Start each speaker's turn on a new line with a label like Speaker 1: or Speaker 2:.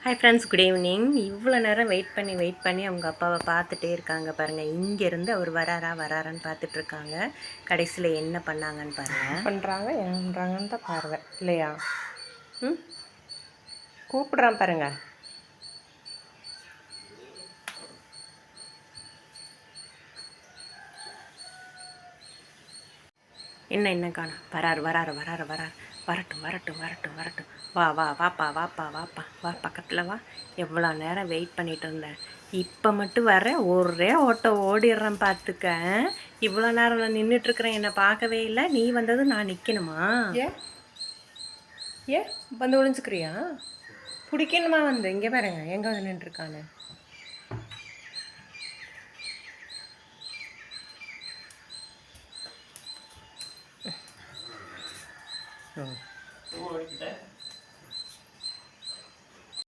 Speaker 1: Hi friends, good evening. இவ்வளோ நேரம் wait பண்ணி அவங்க அப்பாவை பார்த்துட்டே இருக்காங்க பாருங்கள். இங்கேருந்து அவர் வராரான்னு பார்த்துட்ருக்காங்க. கடைசியில் என்ன பண்ணாங்கன்னு பாருங்கள். பண்ணுறாங்க என்ன பண்ணுறாங்கன்னு தான் பாருங்க இல்லையா? கூப்பிட்றான் பாருங்க. என்ன காணும். வராரு. வரட்டும். வா பக்கத்தில் வா. எவ்வளோ நேரம் வெயிட் பண்ணிட்டு இருந்தேன். இப்போ மட்டும் வரேன், ஒரே ஓட்டம் ஓடிடுறேன் பார்த்துக்க. இவ்வளோ நேரம் நான் நின்றுட்டுருக்குறேன், என்னை பார்க்கவே இல்லை. நீ வந்தது நான் நிற்கணுமா? ஏன் வந்து ஒழிஞ்சுக்கிறியா? பிடிக்கணுமா? வந்து இங்கே பாருங்க, எங்கே வந்து நின்றுருக்கானு.